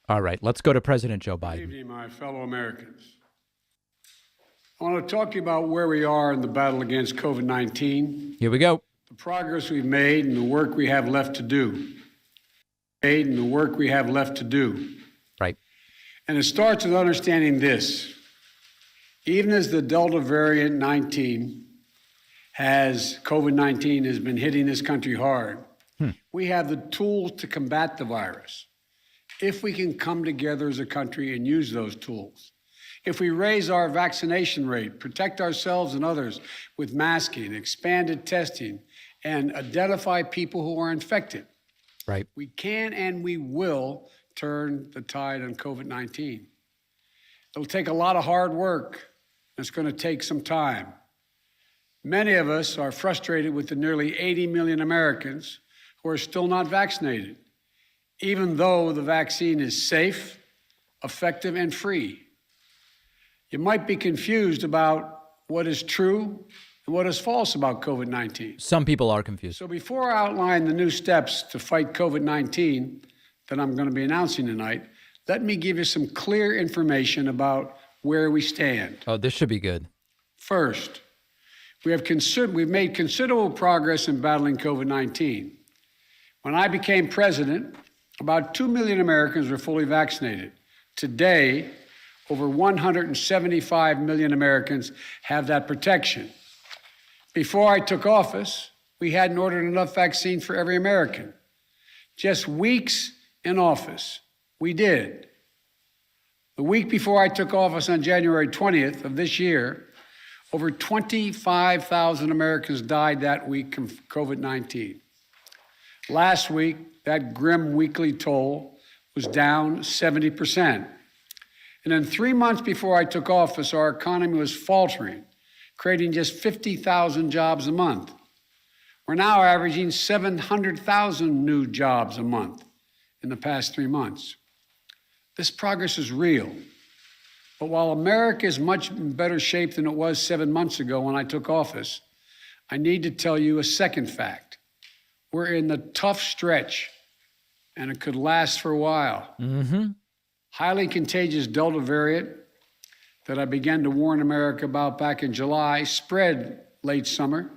All right, let's go to President Joe Good Biden. evening, my fellow Americans. I want to talk to you about where we are in the battle against COVID-19, Here we go. the progress we've made and the work we have left to do. Right. And it starts with understanding this. Even as the Delta variant COVID-19 has been hitting this country hard, we have the tools to combat the virus. If we can come together as a country and use those tools. If we raise our vaccination rate, protect ourselves and others with masking, expanded testing, and identify people who are infected, Right. we can and we will turn the tide on COVID-19. It'll take a lot of hard work. It's going to take some time. Many of us are frustrated with the nearly 80 million Americans who are still not vaccinated, even though the vaccine is safe, effective, and free. You might be confused about what is true and what is false about COVID-19. Some people are confused. So before I outline the new steps to fight COVID-19 that I'm going to be announcing tonight, let me give you some clear information about where we stand. Oh, this should be good. First, we've made considerable progress in battling COVID-19. When I became president, about 2 million Americans were fully vaccinated. Today, over 175 million Americans have that protection. Before I took office, we hadn't ordered enough vaccine for every American. Just weeks in office, we did. The week before I took office on January 20th of this year, over 25,000 Americans died that week from COVID-19. Last week, that grim weekly toll was down 70%. And then 3 months before I took office, our economy was faltering, creating just 50,000 jobs a month. We're now averaging 700,000 new jobs a month in the past 3 months. This progress is real. But while America is much in better shape than it was 7 months ago when I took office, I need to tell you a second fact. We're in the tough stretch, and it could last for a while. Highly contagious Delta variant that I began to warn America about back in July spread late summer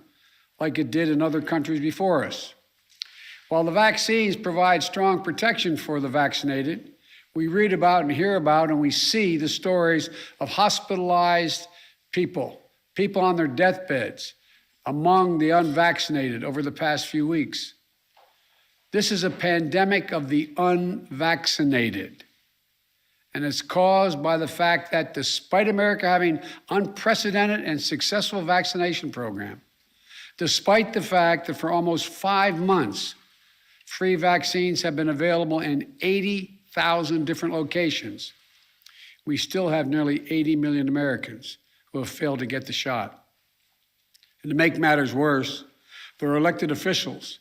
like it did in other countries before us. While the vaccines provide strong protection for the vaccinated, we read about and hear about and we see the stories of hospitalized people on their deathbeds among the unvaccinated over the past few weeks. This is a pandemic of the unvaccinated. And it's caused by the fact that despite America having unprecedented and successful vaccination program, despite the fact that for almost 5 months, free vaccines have been available in 80,000 different locations, we still have nearly 80 million Americans who have failed to get the shot. And to make matters worse, there are elected officials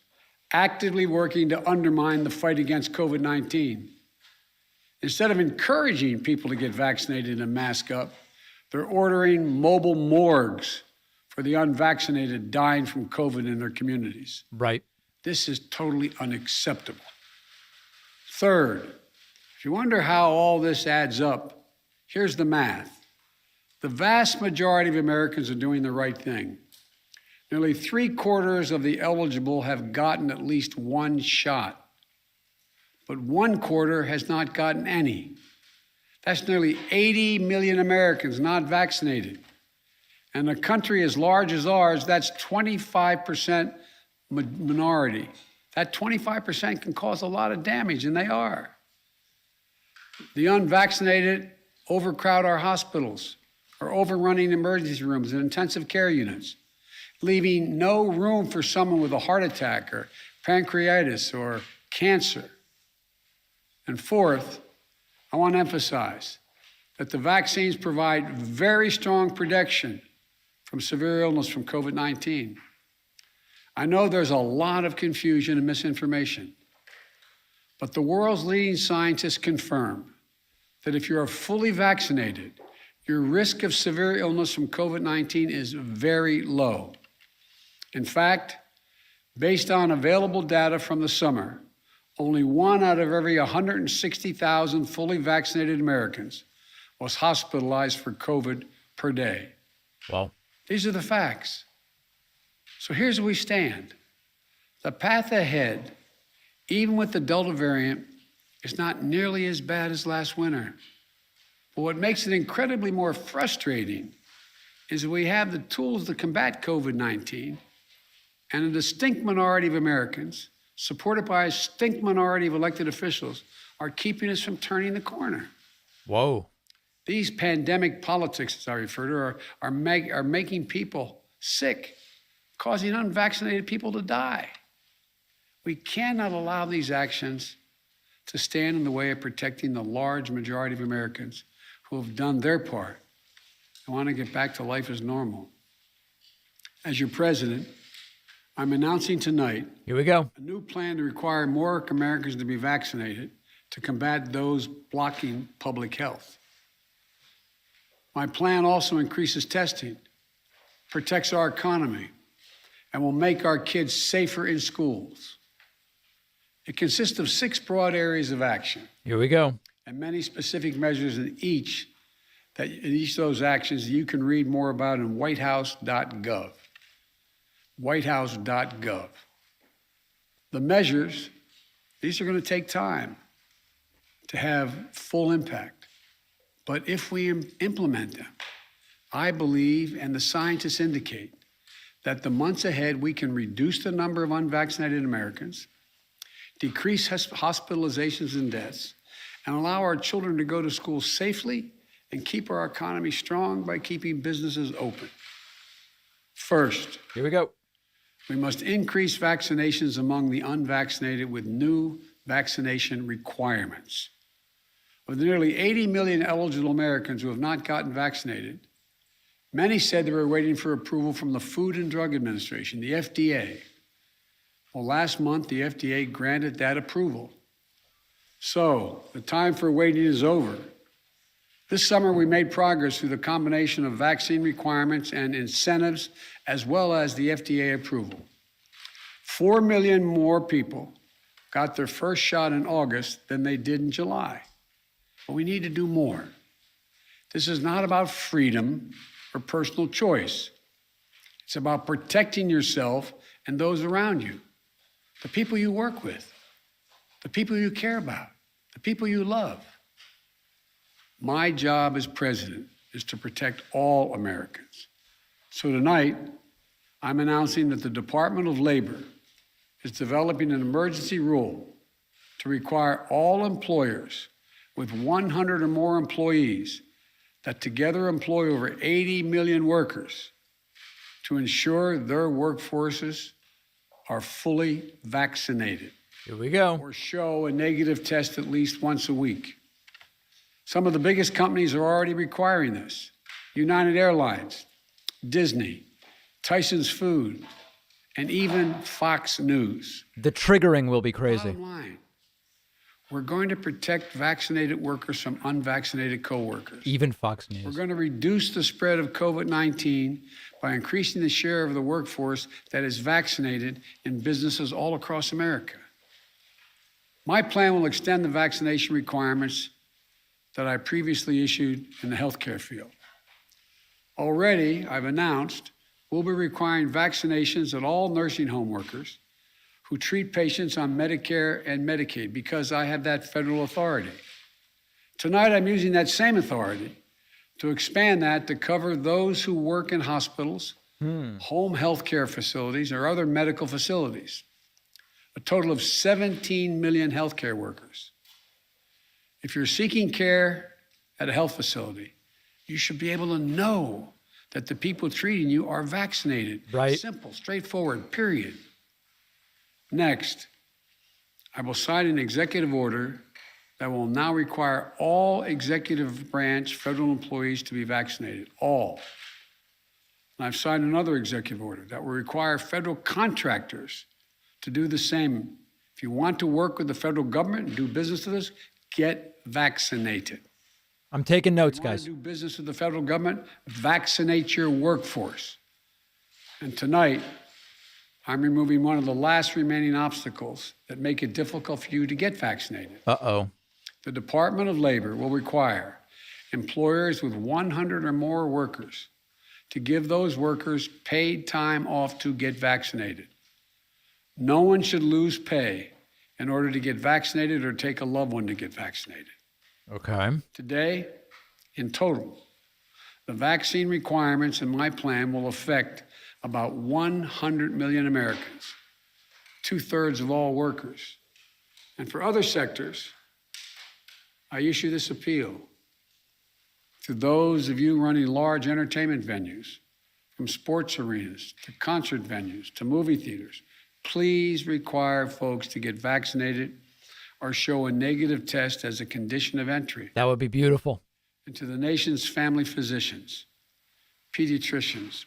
actively working to undermine the fight against COVID-19. Instead of encouraging people to get vaccinated and mask up, they're ordering mobile morgues for the unvaccinated dying from COVID in their communities. Right. This is totally unacceptable. Third, if you wonder how all this adds up, here's the math. The vast majority of Americans are doing the right thing. Nearly 3/4 of the eligible have gotten at least one shot, but 1/4 has not gotten any. That's nearly 80 million Americans not vaccinated. And a country as large as ours, that's 25% minority. That 25% can cause a lot of damage, and they are. The unvaccinated overcrowd our hospitals, are overrunning emergency rooms and intensive care units, leaving no room for someone with a heart attack or pancreatitis or cancer. And fourth, I want to emphasize that the vaccines provide very strong protection from severe illness from COVID-19. I know there's a lot of confusion and misinformation, but the world's leading scientists confirm that if you are fully vaccinated, your risk of severe illness from COVID-19 is very low. In fact, based on available data from the summer, only 1 out of every 160,000 fully vaccinated Americans was hospitalized for COVID per day. Well, These are the facts. So here's where we stand. The path ahead, even with the Delta variant, is not nearly as bad as last winter. But what makes it incredibly more frustrating is that we have the tools to combat COVID-19, and a distinct minority of Americans, supported by a distinct minority of elected officials, are keeping us from turning the corner. whoa. These pandemic politics, as I refer to, are making people sick, causing unvaccinated people to die. We cannot allow these actions to stand in the way of protecting the large majority of Americans who have done their part and want to get back to life as normal. As your president, I'm announcing tonight Here we go. a new plan to require more Americans to be vaccinated to combat those blocking public health. My plan also increases testing, protects our economy, and will make our kids safer in schools. It consists of 6 broad areas of action Here we go. and many specific measures in each of those actions that you can read more about in whitehouse.gov. Whitehouse.gov. The measures, these are going to take time to have full impact. But if we implement them, I believe, and the scientists indicate, that the months ahead we can reduce the number of unvaccinated Americans, decrease hospitalizations and deaths, and allow our children to go to school safely and keep our economy strong by keeping businesses open. First, Here we go. we must increase vaccinations among the unvaccinated with new vaccination requirements. Of the nearly 80 million eligible Americans who have not gotten vaccinated, many said they were waiting for approval from the Food and Drug Administration, the FDA. Well, last month, the FDA granted that approval. So the time for waiting is over. This summer, we made progress through the combination of vaccine requirements and incentives, as well as the FDA approval. 4 million more people got their first shot in August than they did in July. But we need to do more. This is not about freedom or personal choice. It's about protecting yourself and those around you, the people you work with, the people you care about, the people you love. My job as president is to protect all Americans. So tonight, I'm announcing that the Department of Labor is developing an emergency rule to require all employers with 100 or more employees that together employ over 80 million workers to ensure their workforces are fully vaccinated Here we go. or show a negative test at least once a week. Some of the biggest companies are already requiring this. United Airlines, Disney, Tyson's Food, and even Fox News. The triggering will be crazy. Bottom line, we're going to protect vaccinated workers from unvaccinated coworkers. Even Fox We're News. going to reduce the spread of COVID-19 by increasing the share of the workforce that is vaccinated in businesses all across America. My plan will extend the vaccination requirements that I previously issued in the healthcare field. Already, I've announced we'll be requiring vaccinations of all nursing home workers who treat patients on Medicare and Medicaid because I have that federal authority. Tonight, I'm using that same authority to expand that to cover those who work in hospitals, home health care facilities, or other medical facilities, a total of 17 million healthcare workers. If you're seeking care at a health facility, you should be able to know that the people treating you are vaccinated. Right. Simple, straightforward, period. Next, I will sign an executive order that will now require all executive branch federal employees to be vaccinated, all. And I've signed another executive order that will require federal contractors to do the same. If you want to work with the federal government and do business with us, get vaccinated. I'm taking notes, If you want guys. to do business with the federal government, vaccinate your workforce. And tonight, I'm removing one of the last remaining obstacles that make it difficult for you to get vaccinated. Uh-oh. The Department of Labor will require employers with 100 or more workers to give those workers paid time off to get vaccinated. No one should lose pay in order to get vaccinated or take a loved one to get vaccinated. Okay. Today, in total, the vaccine requirements in my plan will affect about 100 million Americans, 2/3 of all workers. And for other sectors, I issue this appeal to those of you running large entertainment venues, from sports arenas to concert venues to movie theaters. Please require folks to get vaccinated or show a negative test as a condition of entry. That would be beautiful. And to the nation's family physicians, pediatricians,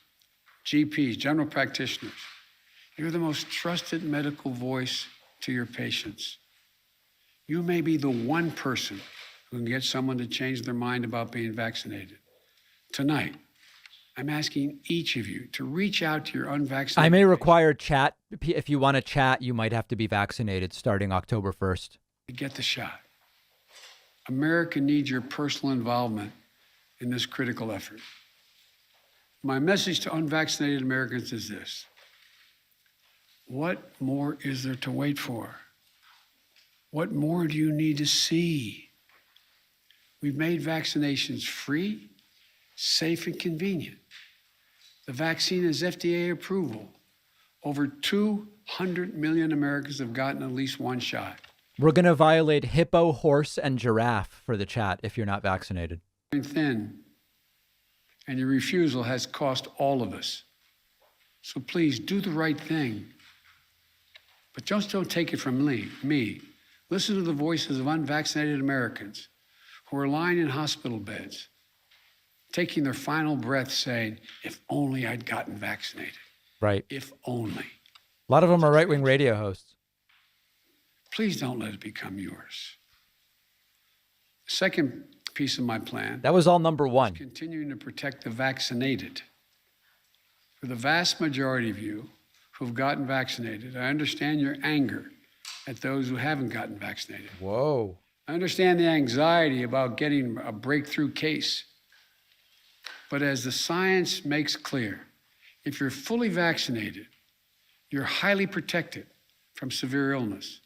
GPs, general practitioners, you're the most trusted medical voice to your patients. You may be the one person who can get someone to change their mind about being vaccinated. Tonight, I'm asking each of you to reach out to your unvaccinated I may patients. require chat. If you want to chat, you might have to be vaccinated starting October 1st. Get the shot. America needs your personal involvement in this critical effort. My message to unvaccinated Americans is this: what more is there to wait for? What more do you need to see? We've made vaccinations free, safe, and convenient. The vaccine has FDA approval. Over 200 million Americans have gotten at least one shot. We're going to violate hippo, horse, and giraffe for the chat if you're not vaccinated. Thin, and your refusal has cost all of us. So please do the right thing. But just don't take it from me. Listen to the voices of unvaccinated Americans who are lying in hospital beds, taking their final breath saying, if only I'd gotten vaccinated. Right. If only. A lot of them are right-wing radio hosts. Please don't let it become yours. Second piece of my plan, That was all number one. continuing to protect the vaccinated. For the vast majority of you who've gotten vaccinated, I understand your anger at those who haven't gotten vaccinated. Whoa. I understand the anxiety about getting a breakthrough case. But as the science makes clear, if you're fully vaccinated, you're highly protected from severe illness,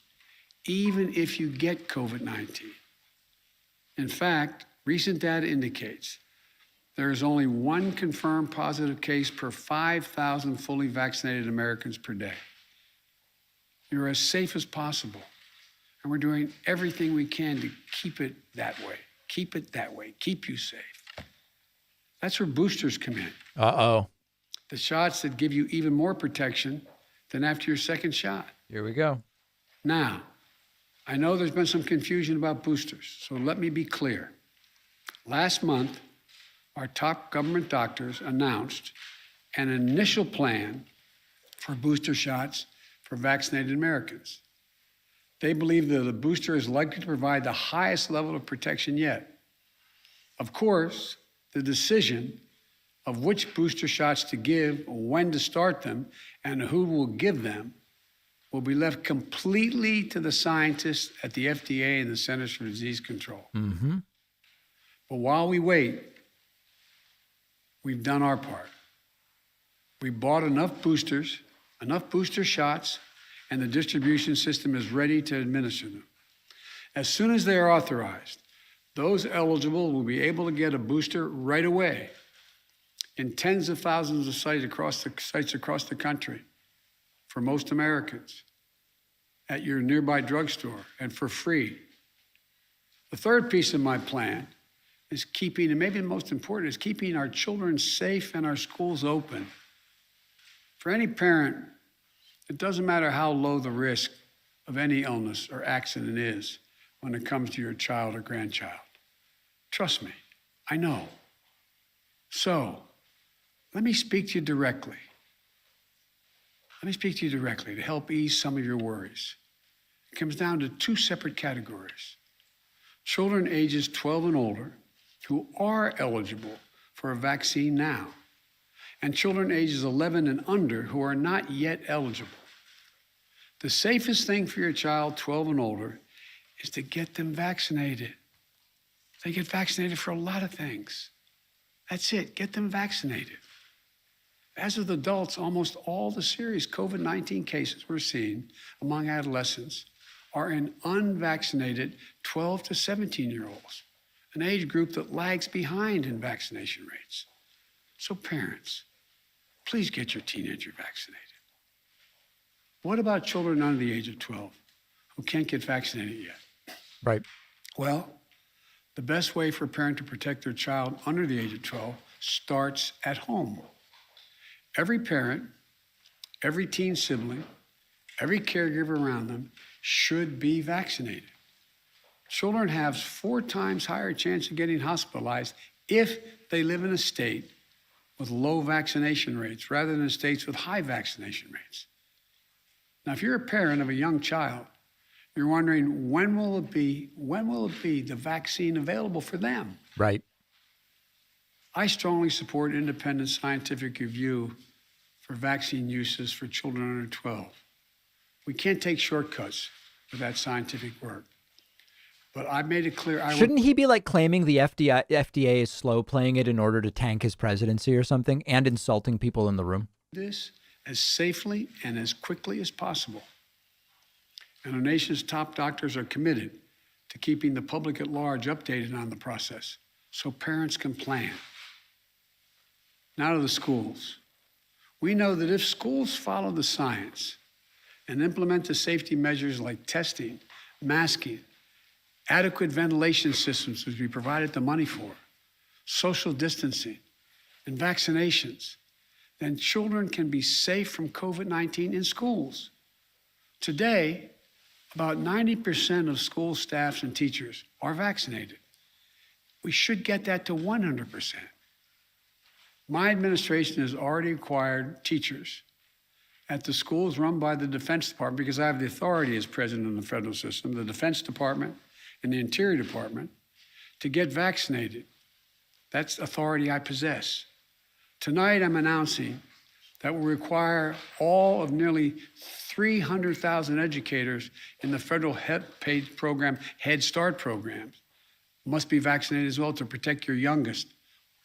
even if you get COVID-19. In fact, recent data indicates there is only one confirmed positive case per 5,000 fully vaccinated Americans per day. You're as safe as possible, and we're doing everything we can to keep it that way. Keep it that way. Keep you safe. That's where boosters come in. Uh-oh. The shots that give you even more protection than after your second shot. Here we go. Now, I know there's been some confusion about boosters, so let me be clear. Last month, our top government doctors announced an initial plan for booster shots for vaccinated Americans. They believe that the booster is likely to provide the highest level of protection yet. Of course, the decision of which booster shots to give, when to start them, and who will give them will be left completely to the scientists at the FDA and the Centers for Disease Control. Mm-hmm. But while we wait, we've done our part. We bought enough booster shots, and the distribution system is ready to administer them. As soon as they are authorized, those eligible will be able to get a booster right away in tens of thousands of sites across the country for most Americans at your nearby drugstore and for free. The third piece of my plan is keeping, and maybe the most important, is keeping our children safe and our schools open. For any parent, it doesn't matter how low the risk of any illness or accident is when it comes to your child or grandchild. Trust me, I know. So, let me speak to you directly. Let me speak to you directly to help ease some of your worries. It comes down to two separate categories. Children ages 12 and older who are eligible for a vaccine now, and children ages 11 and under who are not yet eligible. The safest thing for your child, 12 and older, is to get them vaccinated. They get vaccinated for a lot of things. That's it, get them vaccinated. As with adults, almost all the serious COVID-19 cases we're seeing among adolescents are in unvaccinated 12 to 17-year-olds, an age group that lags behind in vaccination rates. So parents, please get your teenager vaccinated. What about children under the age of 12 who can't get vaccinated yet? Right. Well, the best way for a parent to protect their child under the age of 12 starts at home. Every parent, every teen sibling, every caregiver around them should be vaccinated. Children have 4 times higher chance of getting hospitalized if they live in a state with low vaccination rates rather than states with high vaccination rates. Now, if you're a parent of a young child, you're wondering when will it be the vaccine available for them? Right. I strongly support independent scientific review for vaccine uses for children under 12. We can't take shortcuts with that scientific work. But I made it clear. Shouldn't he be like claiming the FDA is slow playing it in order to tank his presidency or something and insulting people in the room? This as safely and as quickly as possible. And our nation's top doctors are committed to keeping the public at large updated on the process so parents can plan. Now to the schools. We know that if schools follow the science and implement the safety measures like testing, masking, adequate ventilation systems, which we provided the money for, social distancing, and vaccinations, then children can be safe from COVID-19 in schools. Today, about 90% of school staffs and teachers are vaccinated. We should get that to 100%. My administration has already required teachers at the schools run by the Defense Department, because I have the authority as president of the federal system, the Defense Department and the Interior Department, to get vaccinated. That's authority I possess. Tonight, I'm announcing that will require all of nearly 300,000 educators in the federal paid program, Head Start programs, must be vaccinated as well to protect your youngest,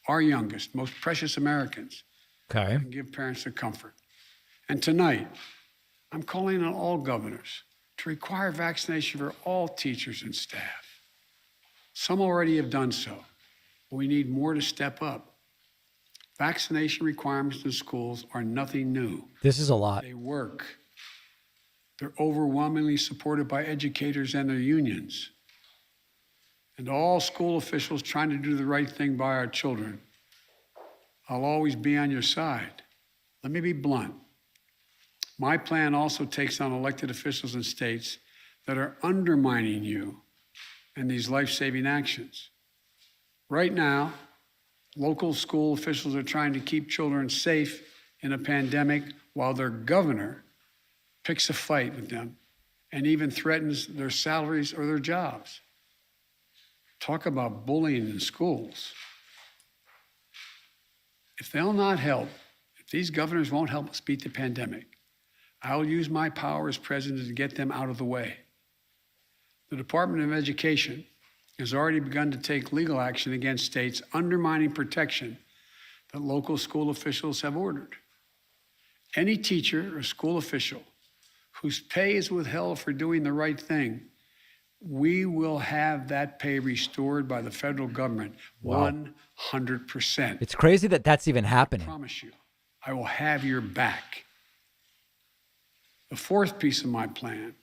our youngest, most precious Americans. Okay. And give parents the comfort. And tonight, I'm calling on all governors to require vaccination for all teachers and staff. Some already have done so, but we need more to step up. Vaccination requirements in schools are nothing new. This is a lot. They work. They're overwhelmingly supported by educators and their unions. And all school officials trying to do the right thing by our children. I'll always be on your side. Let me be blunt. My plan also takes on elected officials in states that are undermining you and these life-saving actions. Right now, local school officials are trying to keep children safe in a pandemic while their governor picks a fight with them and even threatens their salaries or their jobs. Talk about bullying in schools. If they'll not help, if these governors won't help us beat the pandemic, I'll use my power as president to get them out of the way. The Department of Education has already begun to take legal action against states undermining protection that local school officials have ordered. Any teacher or school official whose pay is withheld for doing the right thing, we will have that pay restored by the federal government. Wow. 100%. It's crazy that that's even happening. I promise you, I will have your back. The fourth piece of my plan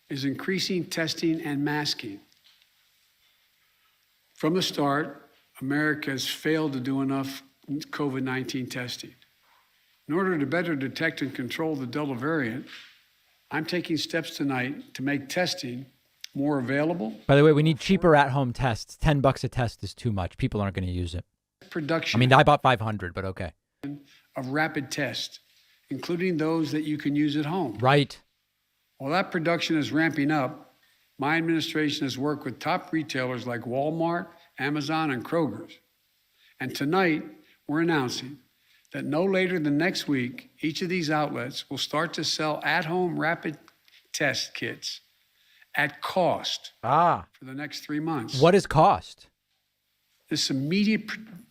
is increasing testing and masking. From the start, America has failed to do enough COVID-19 testing. In order to better detect and control the Delta variant, I'm taking steps tonight to make testing more available. By the way, we need cheaper at-home tests. $10 a test is too much. People aren't going to use it. Production. I mean, I bought 500, but okay. Of rapid tests, including those that you can use at home. Right. While that production is ramping up, my administration has worked with top retailers like Walmart, Amazon, and Kroger's. And tonight, we're announcing that no later than next week, each of these outlets will start to sell at-home rapid test kits at cost for the next 3 months. What is cost? This immediate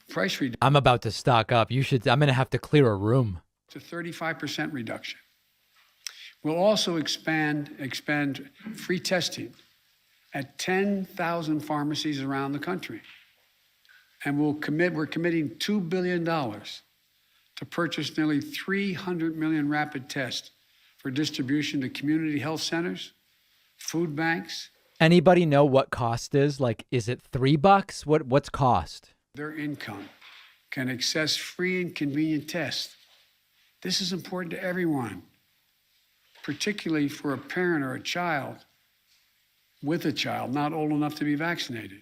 price reduction. I'm about to stock up. I'm going to have to clear a room. It's a 35% reduction. We'll also expand free testing at 10,000 pharmacies around the country. And we're committing $2 billion to purchase nearly 300 million rapid tests for distribution to community health centers, food banks. Anybody know what cost is? Like, is it $3? What's cost? Their income can access free and convenient tests. This is important to everyone, particularly for a parent or a child with a child not old enough to be vaccinated.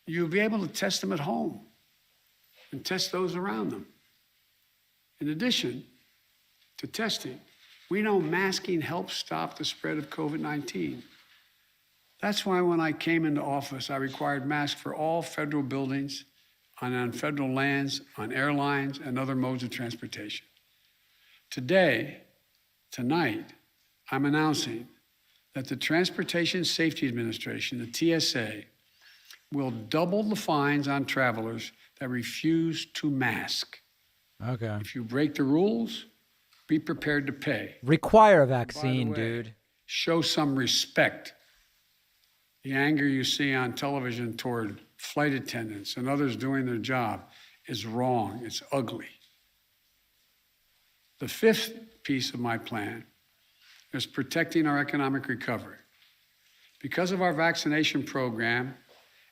You'll be able to test them at home and test those around them. In addition to testing, we know masking helps stop the spread of COVID-19. That's why when I came into office, I required masks for all federal buildings, on federal lands, on airlines, and other modes of transportation. Tonight, I'm announcing that the Transportation Safety Administration, the TSA, will double the fines on travelers that refuse to mask. Okay. If you break the rules, be prepared to pay. Require a vaccine, By the way, dude. Show some respect. The anger you see on television toward flight attendants and others doing their job is wrong. It's ugly. The fifth piece of my plan is protecting our economic recovery. Because of our vaccination program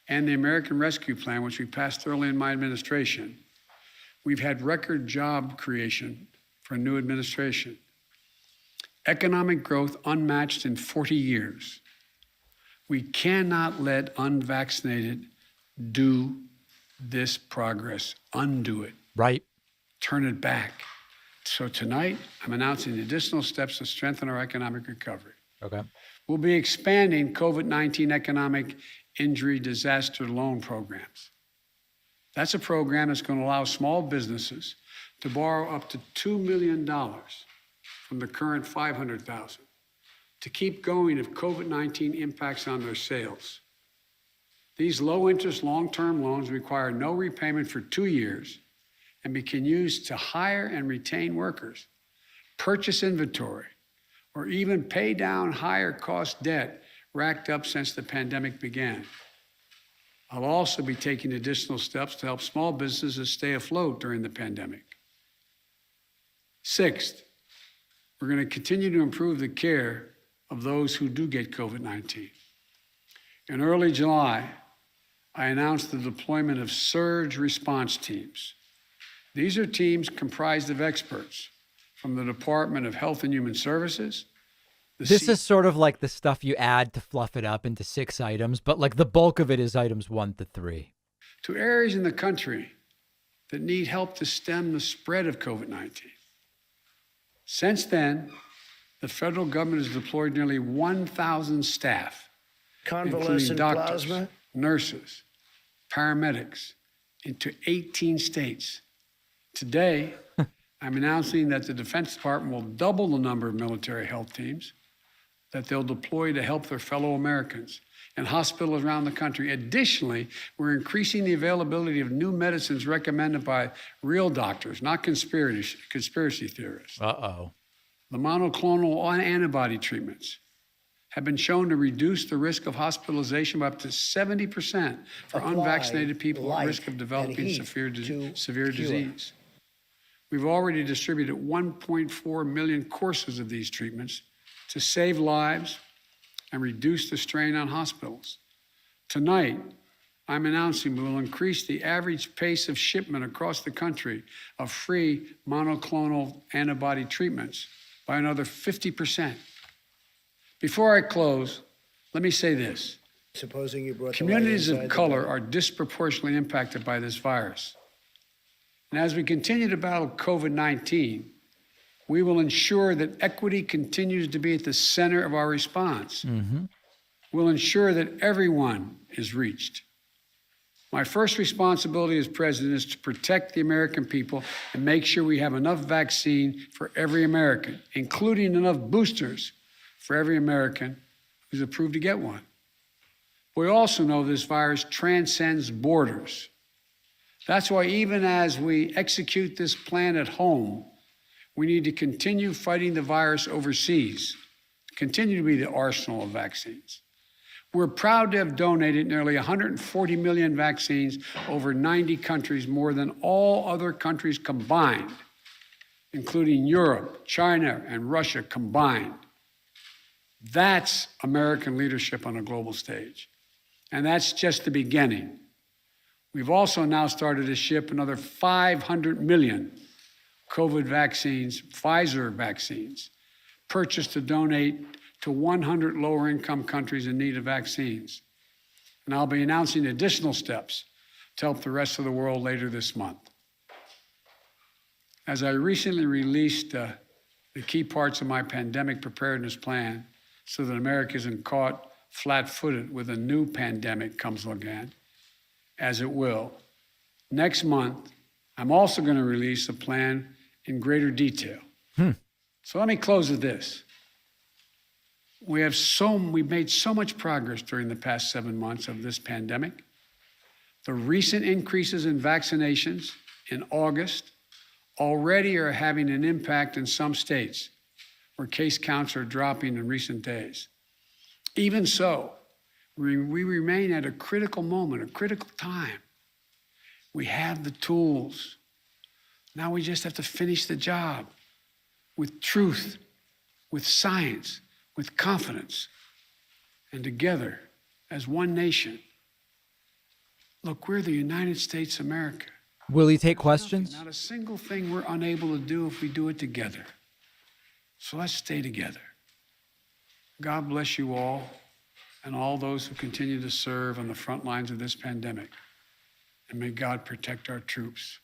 and the American Rescue Plan, which we passed early in my administration, we've had record job creation for a new administration. Economic growth unmatched in 40 years. We cannot let unvaccinated do this progress, undo it. Right. Turn it back. So tonight, I'm announcing additional steps to strengthen our economic recovery. Okay. We'll be expanding COVID-19 economic injury disaster loan programs. That's a program that's going to allow small businesses to borrow up to $2 million from the current $500,000 to keep going if COVID-19 impacts on their sales. These low-interest, long-term loans require no repayment for 2 years and can used to hire and retain workers, purchase inventory, or even pay down higher-cost debt racked up since the pandemic began. I'll also be taking additional steps to help small businesses stay afloat during the pandemic. Sixth, we're going to continue to improve the care of those who do get COVID-19. In early July, I announced the deployment of surge response teams. These are teams comprised of experts from the Department of Health and Human Services. This is sort of like the stuff you add to fluff it up into 6 items, but like the bulk of it is items 1 to 3. To areas in the country that need help to stem the spread of COVID-19. Since then, the federal government has deployed nearly 1,000 staff, including doctors, nurses, paramedics, into 18 states. Today, I'm announcing that the Defense Department will double the number of military health teams that they'll deploy to help their fellow Americans in hospitals around the country. Additionally, we're increasing the availability of new medicines recommended by real doctors, not conspiracy theorists. Uh-oh. The monoclonal antibody treatments have been shown to reduce the risk of hospitalization by up to 70% for unvaccinated people at risk of developing severe disease. We've already distributed 1.4 million courses of these treatments to save lives and reduce the strain on hospitals. Tonight, I'm announcing we will increase the average pace of shipment across the country of free monoclonal antibody treatments by another 50%. Before I close, let me say this. Supposing you brought communities of color are disproportionately impacted by this virus. And as we continue to battle COVID-19, we will ensure that equity continues to be at the center of our response. We'll ensure that everyone is reached. My first responsibility as president is to protect the American people and make sure we have enough vaccine for every American, including enough boosters for every American who's approved to get one. We also know this virus transcends borders. That's why even as we execute this plan at home, we need to continue fighting the virus overseas, continue to be the arsenal of vaccines. We're proud to have donated nearly 140 million vaccines over 90 countries, more than all other countries combined, including Europe, China, and Russia combined. That's American leadership on a global stage. And that's just the beginning. We've also now started to ship another 500 million COVID vaccines, Pfizer vaccines, purchased to donate to 100 lower-income countries in need of vaccines. And I'll be announcing additional steps to help the rest of the world later this month. As I recently released the key parts of my pandemic preparedness plan so that America isn't caught flat-footed with a new pandemic comes again, as it will, next month, I'm also going to release a plan in greater detail. So let me close with this. We've made so much progress during the past 7 months of this pandemic. The recent increases in vaccinations in August already are having an impact in some states where case counts are dropping in recent days. Even so, we remain at a critical moment, a critical time. We have the tools. Now we just have to finish the job with truth, with science, with confidence, and together as one nation. Look, we're the United States of America. Will he take questions? Not a single thing we're unable to do if we do it together. So let's stay together. God bless you all and all those who continue to serve on the front lines of this pandemic. And may God protect our troops.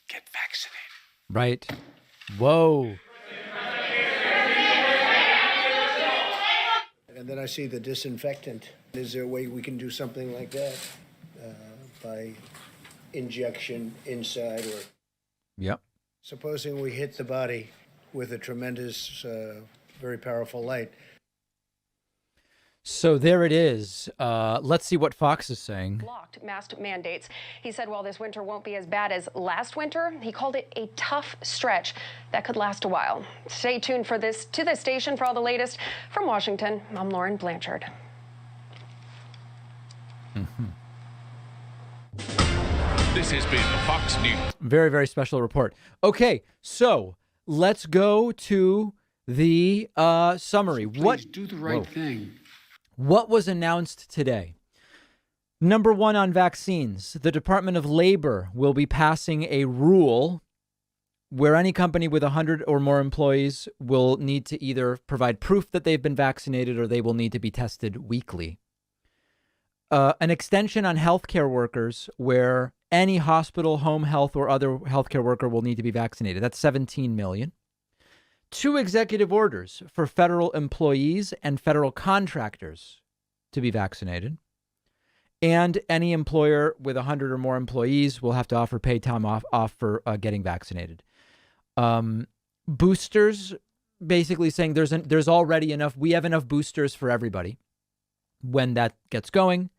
Get vaccinated. Right. Whoa. And then I see the disinfectant. Is there a way we can do something like that by injection inside? Or Yep. supposing we hit the body with a tremendous, very powerful light. So there it is. Let's see what Fox is saying. Blocked mask mandates. He said while this winter won't be as bad as last winter, he called it a tough stretch that could last a while. Stay tuned to this station for all the latest. From Washington, I'm Lauren Blanchard. This has been Fox News. Very, very special report. Okay, so let's go to the summary. Please do the right thing. What was announced today? Number one on vaccines. The Department of Labor will be passing a rule where any company with 100 or more employees will need to either provide proof that they've been vaccinated or they will need to be tested weekly. An extension on healthcare workers where any hospital, home health, or other healthcare worker will need to be vaccinated. That's 17 million. 2 executive orders for federal employees and federal contractors to be vaccinated. And any employer with 100 or more employees will have to offer paid time off for getting vaccinated. Boosters, basically saying there's already enough. We have enough boosters for everybody when that gets going.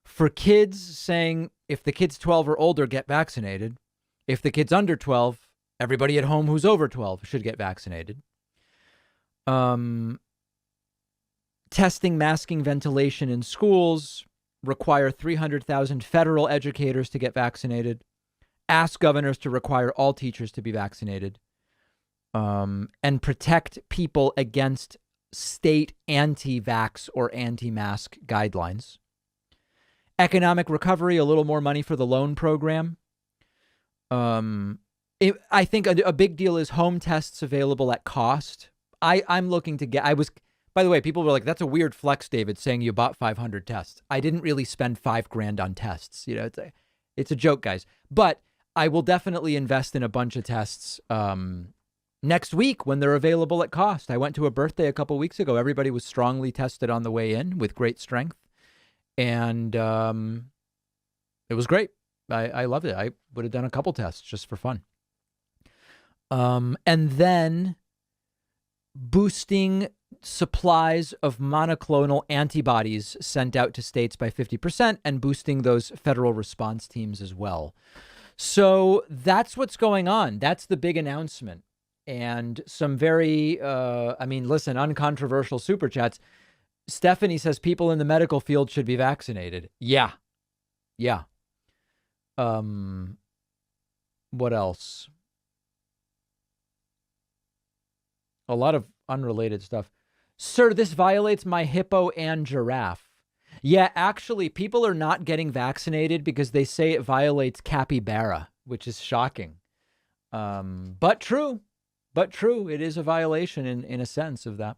For kids, saying if the kids 12 or older get vaccinated, if the kids under 12, everybody at home who's over 12 should get vaccinated. Testing, masking, ventilation in schools, require 300,000 federal educators to get vaccinated. Ask governors to require all teachers to be vaccinated. And protect people against state anti-vax or anti-mask guidelines. Economic recovery, a little more money for the loan program. I think a big deal is home tests available at cost. I'm looking to by the way, people were like, that's a weird flex, David, saying you bought 500 tests. I didn't really spend $5,000 on tests. You know, it's a joke, guys. But I will definitely invest in a bunch of tests next week when they're available at cost. I went to a birthday a couple weeks ago. Everybody was strongly tested on the way in with great strength. And It was great. I loved it. I would have done a couple tests just for fun. And then boosting supplies of monoclonal antibodies sent out to states by 50% and boosting those federal response teams as well. So that's what's going on. That's the big announcement. And some very, listen, uncontroversial super chats. Stephanie says people in the medical field should be vaccinated. Yeah. Yeah. What else? A lot of unrelated stuff. Sir, this violates my hippo and giraffe. Yeah, actually, people are not getting vaccinated because they say it violates capybara, which is shocking. But true. It is a violation in a sense of that.